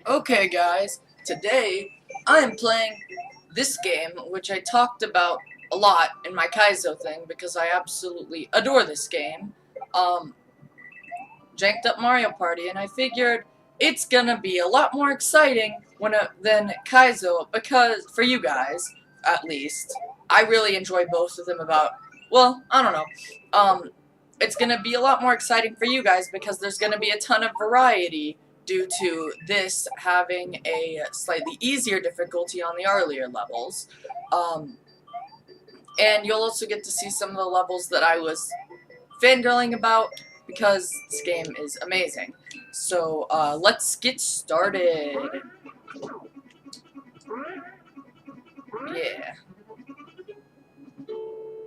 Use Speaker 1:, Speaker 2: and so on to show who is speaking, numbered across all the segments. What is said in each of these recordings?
Speaker 1: Okay guys, today I am playing this game, which I talked about a lot in my Kaizo thing because I absolutely adore this game. Janked up Mario Party, and I figured it's gonna be a lot more exciting than Kaizo because, for you guys, at least, I really enjoy both of them well, I don't know. It's gonna be a lot more exciting for you guys because there's gonna be a ton of variety due to this having a slightly easier difficulty on the earlier levels. And you'll also get to see some of the levels that I was fangirling about because this game is amazing. So, let's get started. Yeah.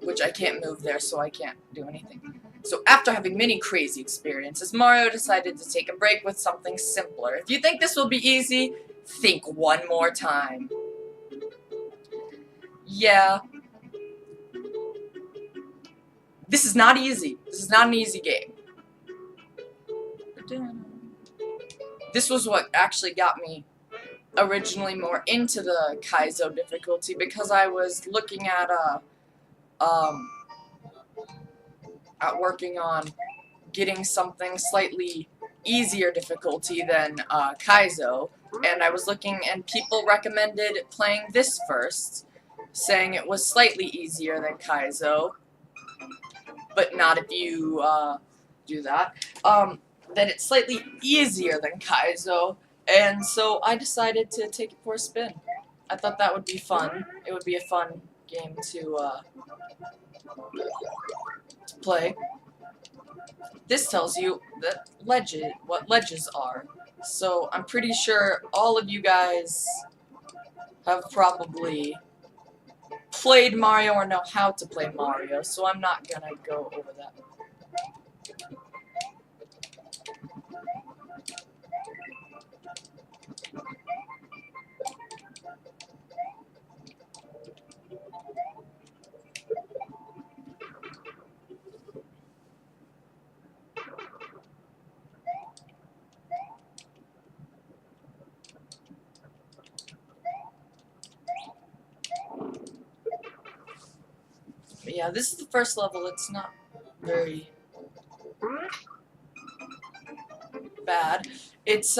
Speaker 1: Which I can't move there, so I can't do anything. So after having many crazy experiences, Mario decided to take a break with something simpler. If you think this will be easy, think one more time. Yeah. This is not easy. This is not an easy game. This was what actually got me originally more into the Kaizo difficulty because I was looking at working on getting something slightly easier difficulty than Kaizo, and I was looking and people recommended playing this first, saying it was slightly easier than Kaizo, but not if you do that. Then it's slightly easier than Kaizo, and so I decided to take it for a spin. I thought that would be fun. It would be a fun game to play. This tells you that what ledges are. So I'm pretty sure all of you guys have probably played Mario or know how to play Mario, so I'm not gonna go over that. But yeah, this is the first level. It's not very bad. It's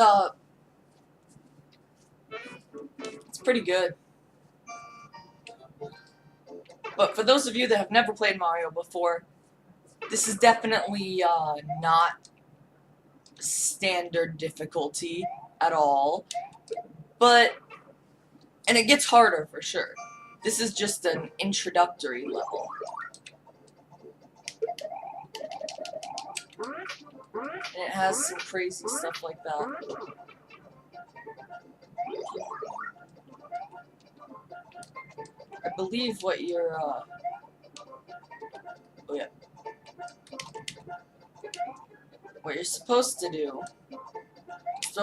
Speaker 1: pretty good. But for those of you that have never played Mario before, this is definitely not standard difficulty at all. And it gets harder for sure. This is just an introductory level. And it has some crazy stuff like that. I believe what you're, oh yeah. What you're supposed to do is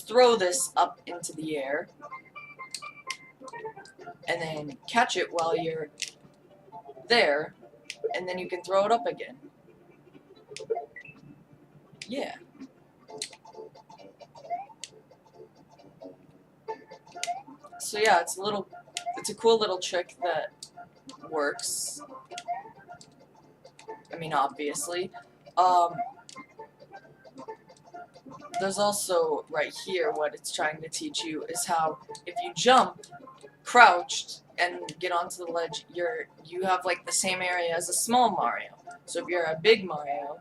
Speaker 1: throw this up into the air, and then catch it while you're there, and then you can throw it up again. Yeah. So yeah, it's a cool little trick that works. I mean, obviously. There's also, right here, what it's trying to teach you is how, if you jump, crouched, and get onto the ledge, you have, like, the same area as a small Mario. So if you're a big Mario,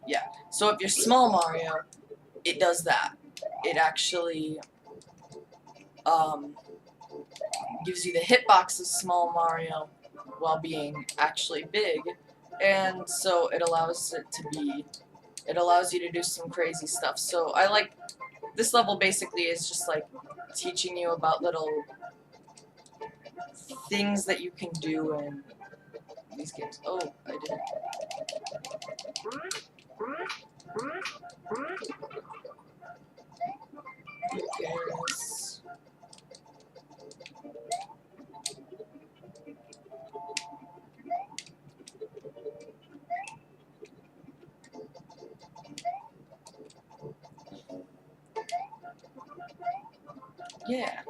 Speaker 1: yeah. So if you're small Mario, it does that. It actually, gives you the hitbox of small Mario while being actually big, and so it allows you to do some crazy stuff. So I like, this level basically is just like teaching you about little things that you can do in these games. Oh, I didn't. Who cares? Yeah.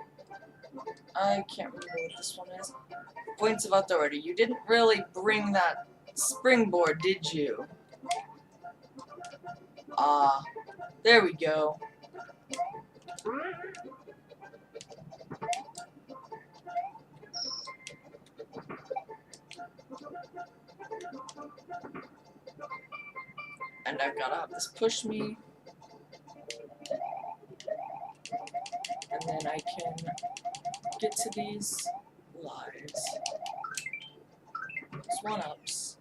Speaker 1: I can't remember what this one is. Points of authority. You didn't really bring that springboard, did you? Ah, there we go. And I've gotta have this push me. And then I can get to these lives. These one-ups.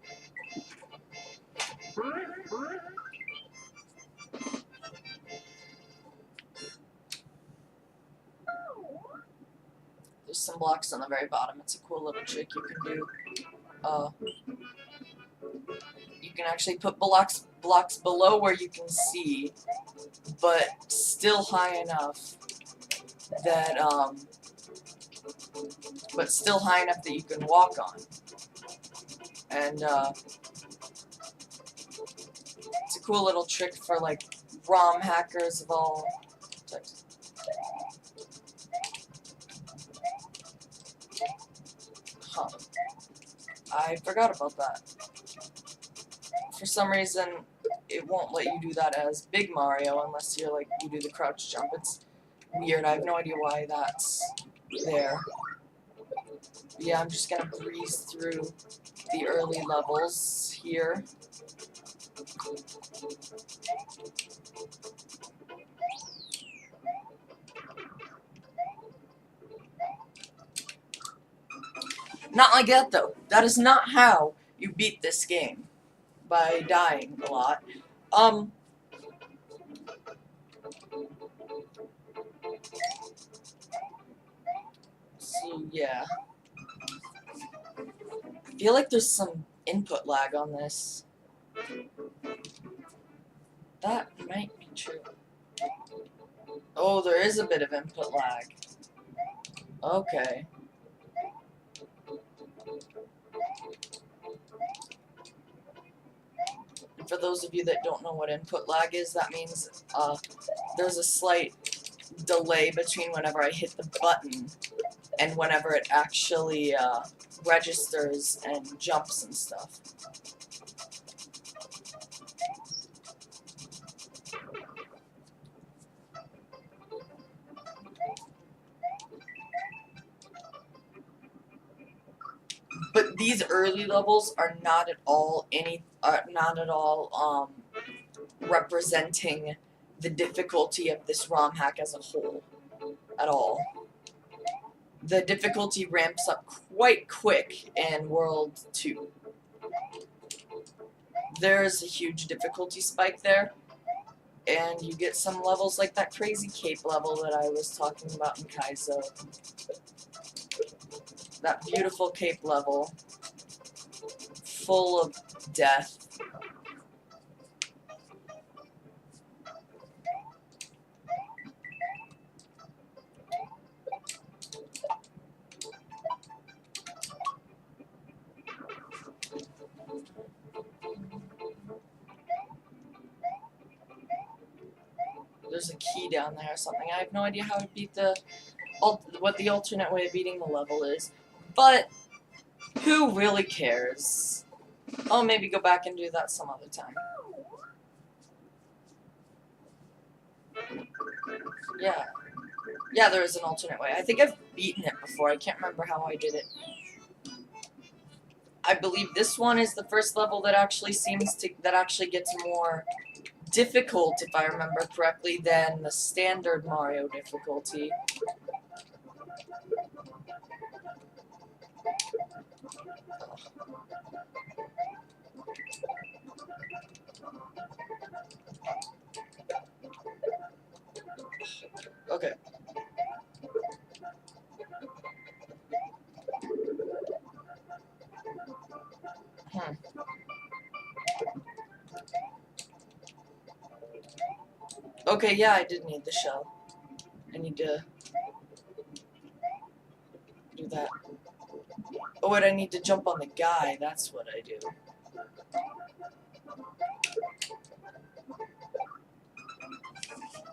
Speaker 1: There's some blocks on the very bottom. It's a cool little trick you can do. You can actually put blocks below where you can see, but still high enough that you can walk on. And it's a cool little trick for like ROM hackers of all types. Huh. I forgot about that. For some reason, it won't let you do that as Big Mario unless you're like you do the crouch jump. It's weird. I have no idea why that's there. Yeah, I'm just gonna breeze through the early levels here. Not like that though. That is not how you beat this game. By dying a lot. So yeah. I feel like there's some input lag on this. That might be true. Oh, there is a bit of input lag. Okay. And for those of you that don't know what input lag is, that means there's a slight delay between whenever I hit the button and whenever it actually registers and jumps and stuff. But these early levels are not at all representing the difficulty of this ROM hack as a whole at all. The difficulty ramps up quite quick in World 2. There's a huge difficulty spike there, and you get some levels like that crazy cape level that I was talking about in Kaizo. That beautiful cape level, full of death. There's a key down there or something. I have no idea how to beat what the alternate way of beating the level is, but who really cares? I'll maybe go back and do that some other time. Yeah. Yeah, there is an alternate way. I think I've beaten it before. I can't remember how I did it. I believe this one is the first level that actually gets more difficult, if I remember correctly, than the standard Mario difficulty. Okay. Okay, yeah, I did need the shell. I need to do that. Oh, wait, I need to jump on the guy. That's what I do.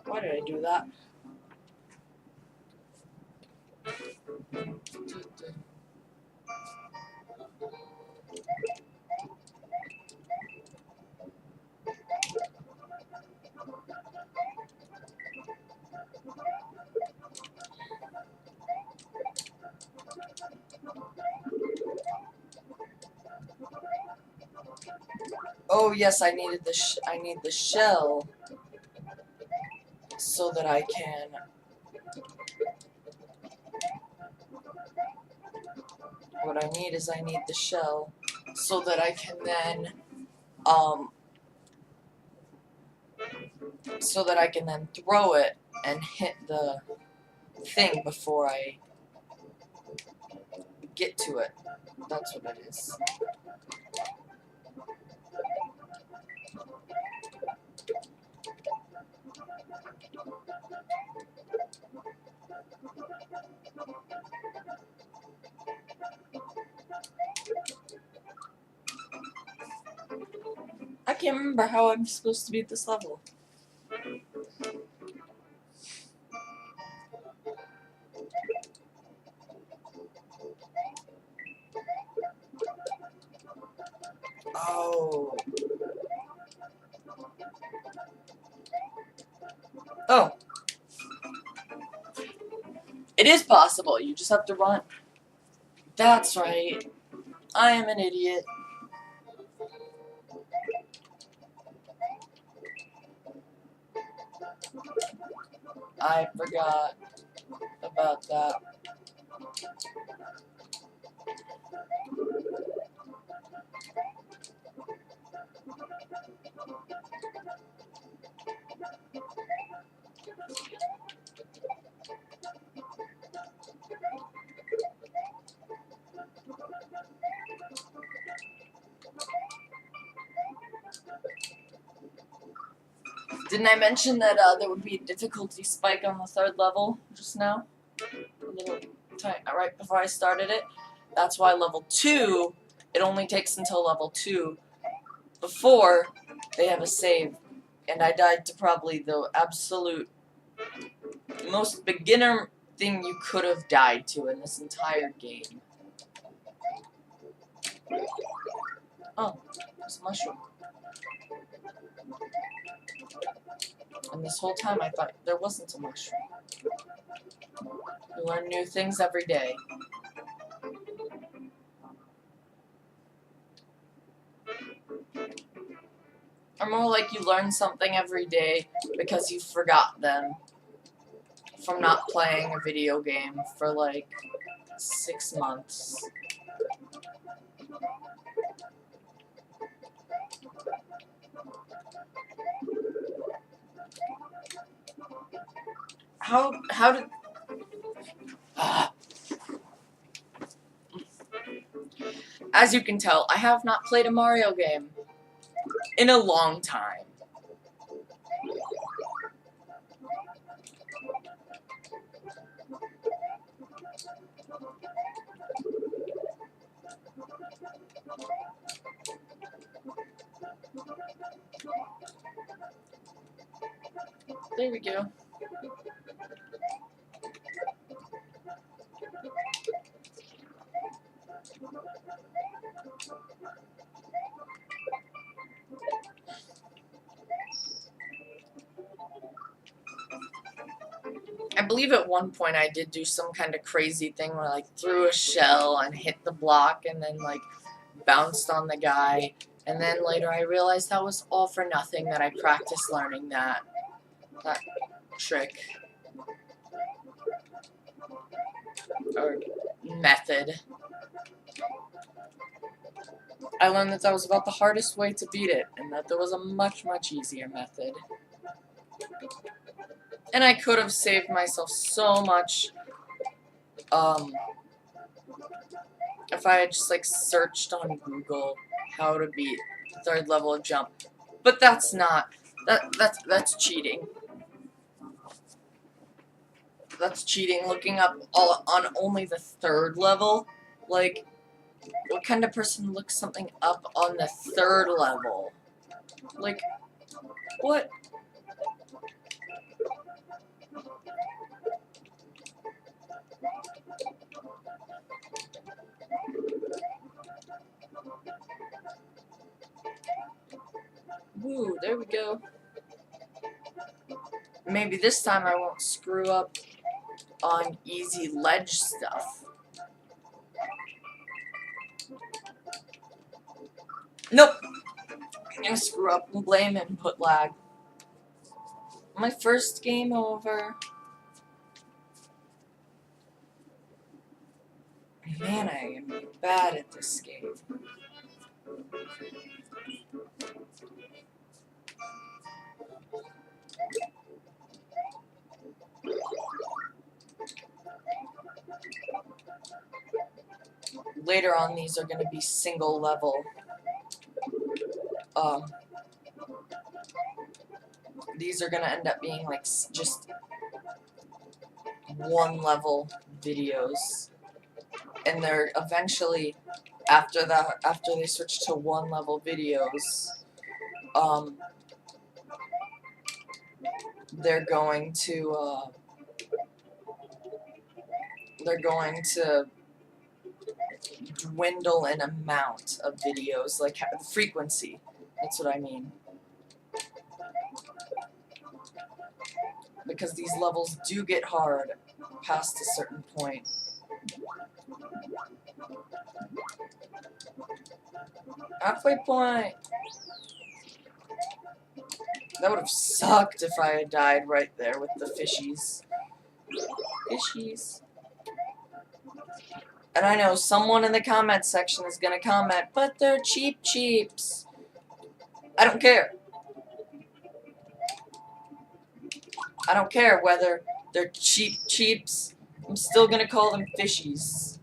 Speaker 1: Why did I do that? Oh yes, I need the shell so that I can. What I need is the shell so that I can then um throw it and hit the thing before I get to it. That's what it is. I can't remember how I'm supposed to beat this level. Oh. Oh. It is possible. You just have to run. That's right. I am an idiot. I forgot about that. Didn't I mention that there would be a difficulty spike on the 3rd level just now? A little time, right before I started it. That's why level 2, it only takes until level 2 before they have a save. And I died to probably the absolute most beginner thing you could have died to in this entire game. Oh, there's a mushroom. And this whole time I thought there wasn't a mushroom. You learn new things every day. Or more like you learn something every day because you forgot them from not playing a video game for like 6 months. How did... As you can tell, I have not played a Mario game in a long time. There we go. I believe at one point I did do some kind of crazy thing where I like threw a shell and hit the block and then like bounced on the guy, and then later I realized that was all for nothing, that I practiced learning that trick or method. I learned that was about the hardest way to beat it, and that there was a much, much easier method. And I could have saved myself so much, if I had just, like, searched on Google how to beat the 3rd level of jump. But that's not, that's cheating. That's cheating, looking up on only the 3rd level. Like, what kind of person looks something up on the 3rd level? Like, what? Woo, there we go. Maybe this time I won't screw up on easy ledge stuff. Nope. I'm gonna screw up and blame input lag. My first game over. Man, I am bad at this game. Later on, these are going to be single level. These are going to end up being like just one level videos, and they're eventually after they switch to one level videos, they're going to dwindle in amount of videos, like frequency. That's what I mean. Because these levels do get hard past a certain point. Halfway point! That would have sucked if I had died right there with the fishies. Fishies. And I know someone in the comment section is gonna comment, but they're cheaps. I don't care. I don't care whether they're cheaps. I'm still gonna call them fishies.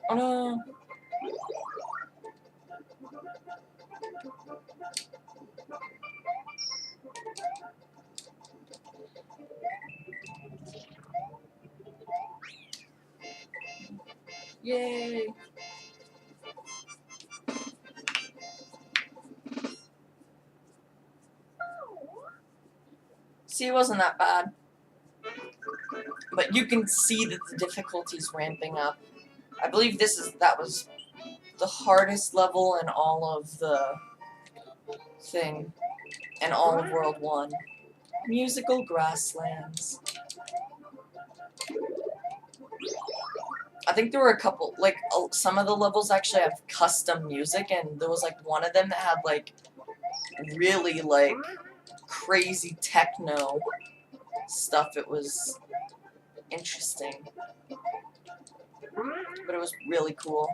Speaker 1: Oh no. Yay. See, it wasn't that bad. But you can see that the difficulty's ramping up. I believe that was the hardest level in all of the thing, in all of World 1. Musical grasslands. I think there were a couple, like, some of the levels actually have custom music, and there was, like, one of them that had, like, really, like, crazy techno stuff. It was interesting. But it was really cool.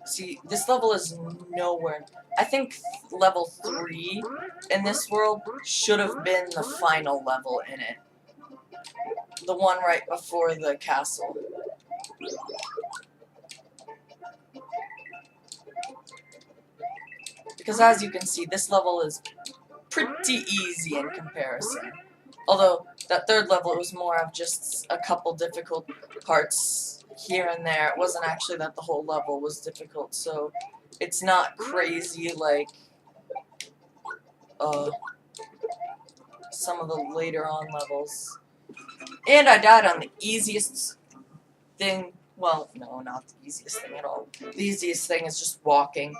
Speaker 1: See, this level is nowhere. I think level 3 in this world should have been the final level in it. The one right before the castle. Because as you can see, this level is pretty easy in comparison. Although, that third level, it was more of just a couple difficult parts here and there. It wasn't actually that the whole level was difficult, so it's not crazy like some of the later on levels. And I died on the easiest thing. Well, no, not the easiest thing at all. The easiest thing is just walking.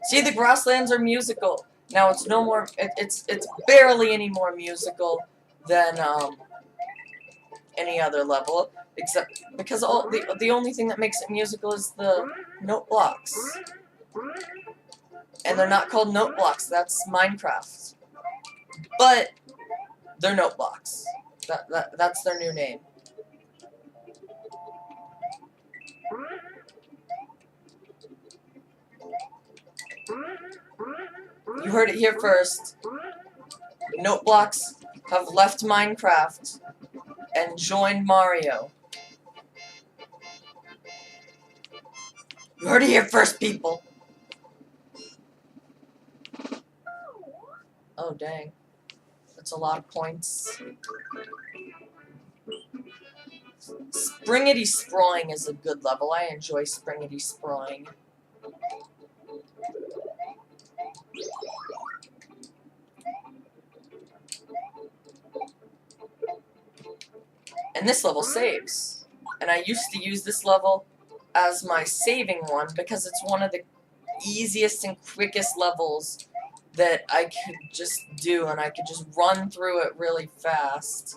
Speaker 1: See, the grasslands are musical. Now it's no more. It's barely any more musical than any other level, except because the only thing that makes it musical is the note blocks, and they're not called note blocks. That's Minecraft, but they're note blocks. That's their new name. You heard it here first. Note blocks have left Minecraft and joined Mario. You heard it here first, people. Oh, dang. That's a lot of points. Springity Sproing is a good level. I enjoy Springity Sproing. And this level saves. And I used to use this level as my saving one because it's one of the easiest and quickest levels that I could just do, and I could just run through it really fast.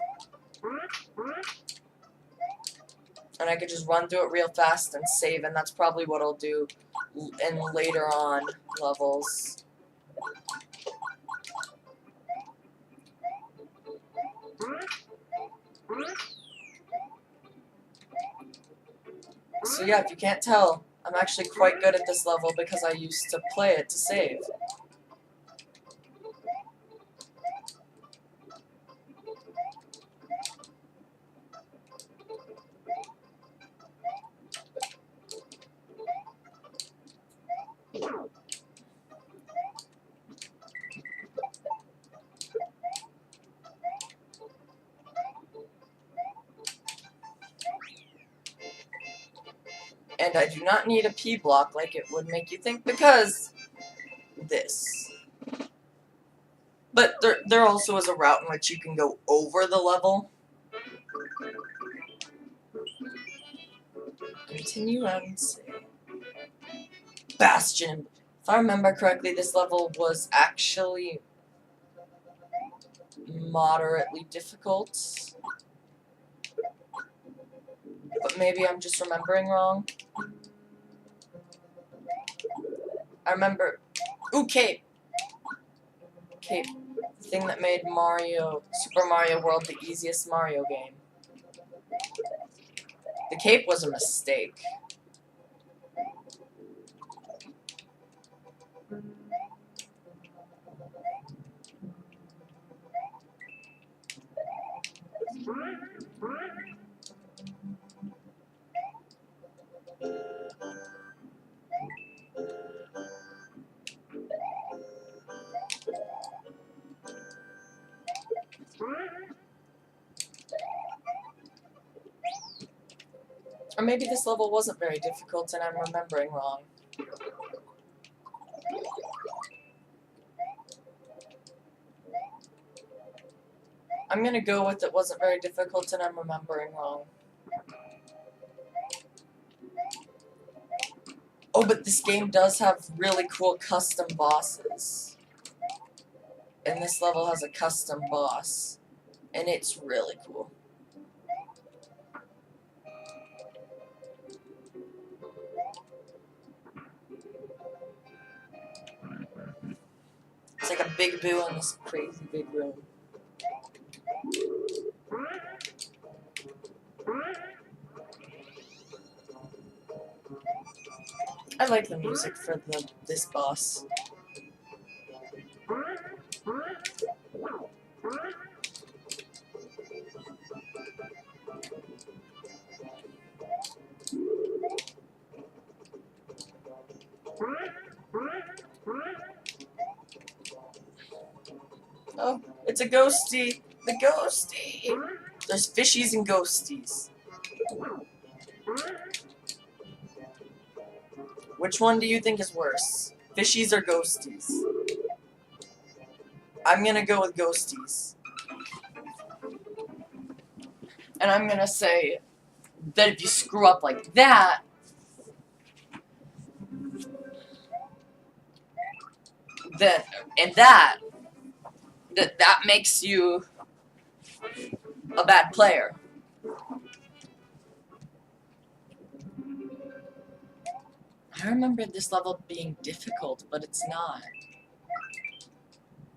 Speaker 1: And I could just run through it real fast and save, and that's probably what I'll do in later on levels. So yeah, if you can't tell, I'm actually quite good at this level because I used to play it to save. And I do not need a P block like it would make you think because this. But there also is a route in which you can go over the level. Continue and save. Bastion. If I remember correctly, this level was actually moderately difficult. But maybe I'm just remembering wrong. I remember... Ooh, Cape! Cape. The thing that made Super Mario World the easiest Mario game. The cape was a mistake. Or maybe this level wasn't very difficult and I'm remembering wrong. I'm gonna go with it wasn't very difficult and I'm remembering wrong. Oh, but this game does have really cool custom bosses. And this level has a custom boss. And it's really cool. It's like a big boo in this crazy big room. I like the music for this boss. Oh, it's a ghosty! The ghosty! There's fishies and ghosties. Which one do you think is worse? Fishies or ghosties? I'm gonna go with ghosties. And I'm gonna say that if you screw up like that, then, and that makes you a bad player. I remember this level being difficult, but it's not.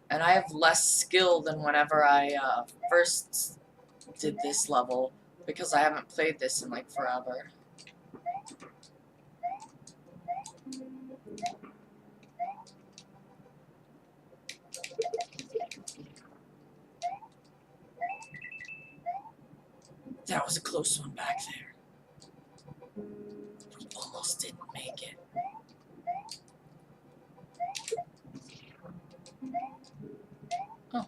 Speaker 1: And I have less skill than whenever I first did this level, because I haven't played this in like forever. That was a close one back there. We almost didn't make it. Oh.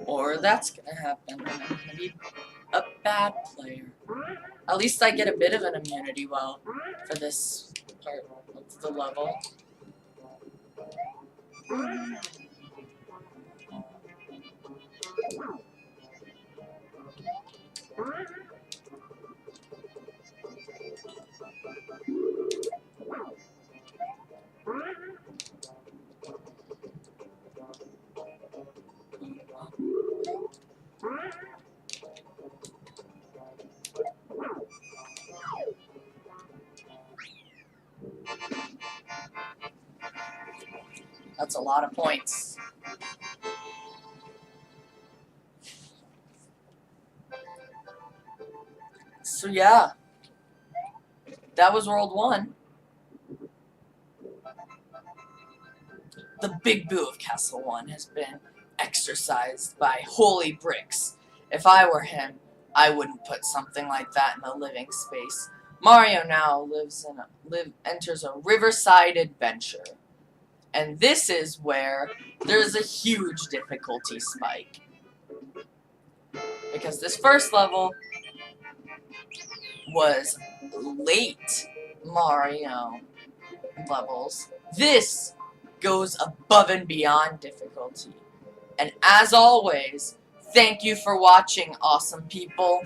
Speaker 1: Or that's gonna happen, and I'm gonna be a bad player. At least I get a bit of an immunity for this part of the level. That's a lot of points. So yeah, that was World 1. The Big Boo of Castle 1 has been exorcised by holy bricks. If I were him, I wouldn't put something like that in a living space. Mario now enters a riverside adventure. And this is where there's a huge difficulty spike. Because this first level was late Mario levels. This goes above and beyond difficulty. And as always, thank you for watching, awesome people.